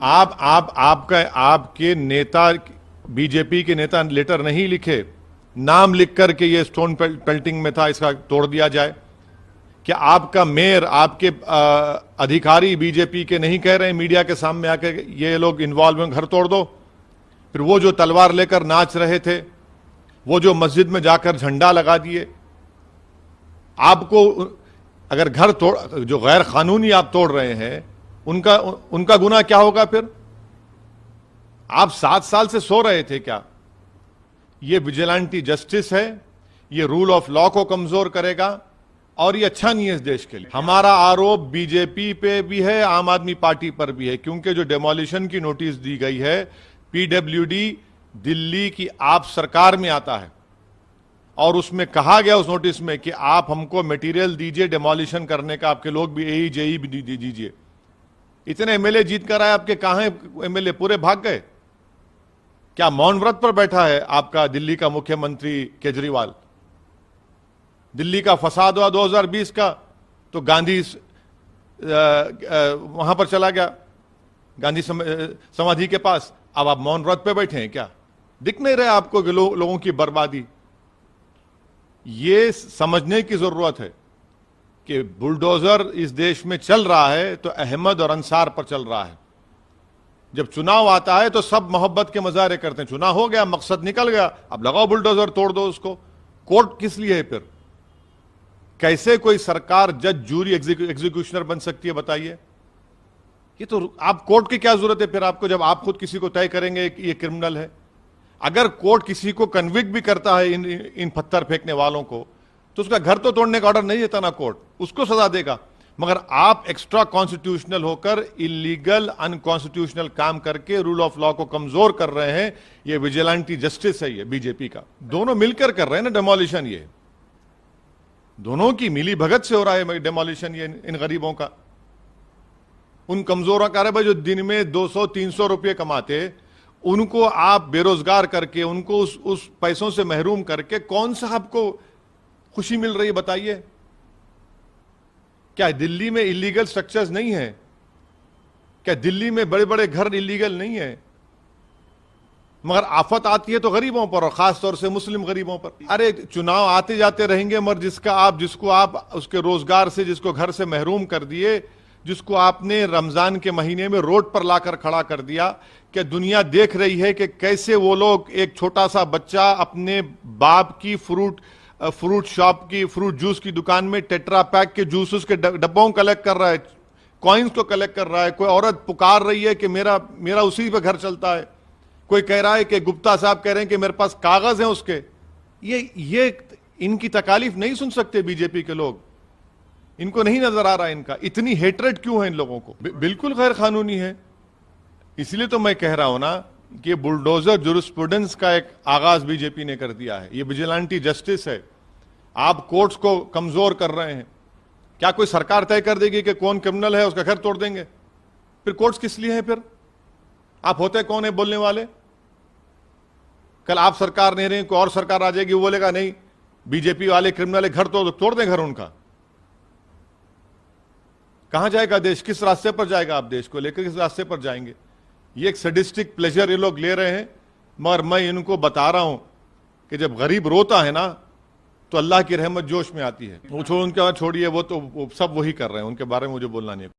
आपके नेता, बीजेपी के नेता लेटर नहीं लिखे, नाम लिख करके ये स्टोन पेल्टिंग में था, इसका तोड़ दिया जाए। क्या आपका मेयर, आपके अधिकारी बीजेपी के नहीं कह रहे हैं मीडिया के सामने आके ये लोग इन्वॉल्व हैं, घर तोड़ दो? फिर वो जो तलवार लेकर नाच रहे थे, वो जो मस्जिद में जाकर झंडा लगा दिए, आपको अगर घर तोड़, जो गैर कानूनी आप तोड़ रहे हैं, उनका गुनाह क्या होगा? फिर आप 7 साल से सो रहे थे क्या? ये विजिलेंटी जस्टिस है, ये रूल ऑफ लॉ को कमजोर करेगा और ये अच्छा नहीं है इस देश के लिए। हमारा आरोप बीजेपी पे भी है, आम आदमी पार्टी पर भी है, क्योंकि जो डेमोलिशन की नोटिस दी गई है, पीडब्ल्यूडी दिल्ली की आप सरकार में आता है और उसमें कहा गया उस नोटिस में कि आप हमको मटेरियल दीजिए डेमोलिशन करने का, आपके लोग भी एई जेई भी दीजिए। इतने एमएलए जीत कर आए, आपके कहां हैं एमएलए? पूरे भाग गए। क्या मौन व्रत पर बैठा है आपका दिल्ली का मुख्यमंत्री केजरीवाल? दिल्ली का फसाद हुआ 2020 का, तो गांधी वहां पर चला गया, गांधी समाधि के पास। अब आप मौन व्रत पे बैठे हैं क्या? दिख नहीं रहे आपको कि लोगों की बर्बादी? ये समझने की जरूरत है कि बुलडोजर इस देश में चल रहा है तो अहमद और अंसार पर चल रहा है। जब चुनाव आता है तो सब मोहब्बत के मजारे करते हैं, चुनाव हो गया, मकसद निकल गया, अब लगाओ बुलडोजर, तोड़ दो उसको। कोर्ट किस लिए है फिर? कैसे कोई सरकार जज, जूरी, एग्जीक्यूशनर बन सकती है बताइए? ये तो आप कोर्ट की क्या जरूरत है फिर आपको, जब आप खुद किसी को तय करेंगे कि ये क्रिमिनल है? अगर कोर्ट किसी को कन्विक्ट भी करता है इन पत्थर फेंकने वालों को, तो उसका घर तो तोड़ने का ऑर्डर नहीं देता ना कोर्ट, उसको सजा देगा। मगर आप एक्स्ट्रा कॉन्स्टिट्यूशनल होकर इलीगल, अनकॉन्स्टिट्यूशनल काम करके रूल ऑफ लॉ को कमजोर कर रहे हैं। ये विजिलेंटी जस्टिस है, ये बीजेपी का। दोनों मिलकर कर रहे हैं ना डेमोलिशन, ये दोनों की मिली भगत से हो रहा है डेमोलिशन, ये इन गरीबों का, उन कमजोरों का। भाई जो दिन में 200-300 रुपये कमाते, उनको आप बेरोजगार करके, उनको उस पैसों से महरूम करके कौन सा आपको खुशी मिल रही है बताइए? क्या दिल्ली में इलीगल स्ट्रक्चर्स नहीं है? क्या दिल्ली में बड़े बड़े घर इलीगल नहीं है? मगर आफत आती है तो गरीबों पर, और खास तौर से मुस्लिम गरीबों पर। अरे चुनाव आते जाते रहेंगे, मगर जिसको आप उसके रोजगार से, जिसको घर से महरूम कर दिए, जिसको आपने रमजान के महीने में रोड पर लाकर खड़ा कर दिया, क्या दुनिया देख रही है कि कैसे वो लोग, एक छोटा सा बच्चा अपने बाप की फ्रूट शॉप की, फ्रूट जूस की दुकान में टेट्रा पैक के जूसेस के डब्बों कलेक्ट कर रहा है, कॉइन्स को कलेक्ट कर रहा है। कोई औरत पुकार रही है कि मेरा उसी पे घर चलता है। कोई कह रहा है कि गुप्ता साहब कह रहे हैं कि मेरे पास कागज हैं उसके। ये इनकी तकालीफ नहीं सुन सकते बीजेपी के लोग? इनको नहीं नजर आ रहा है इनका? इतनी हेट्रेड क्यों है इन लोगों को? बिल्कुल गैर कानूनी है। इसलिए तो मैं कह रहा हूं ना कि बुलडोजर जुरिस्प्रूडेंस का एक आगाज बीजेपी ने कर दिया है। ये विजिलेंटी जस्टिस है। आप कोर्ट्स को कमजोर कर रहे हैं। क्या कोई सरकार तय कर देगी कि कौन क्रिमिनल है, उसका घर तोड़ देंगे? फिर कोर्ट्स किस लिए हैं? फिर आप होते कौन है बोलने वाले? कल आप सरकार नहीं रहे, कोई और सरकार आ जाएगी, वो बोलेगा नहीं बीजेपी वाले क्रिमिनल है, घर तोड़ दें घर उनका। कहां जाएगा देश? किस रास्ते पर जाएगा? आप देश को लेकर किस रास्ते पर जाएंगे? ये एक सैडिस्टिक प्लेजर ये लोग ले रहे हैं। मगर मैं इनको बता रहा हूं कि जब गरीब रोता है ना, तो अल्लाह की रहमत जोश में आती है। वो उनके बाद छोड़िए, वो तो सब वही कर रहे हैं, उनके बारे में मुझे बोलना नहीं है।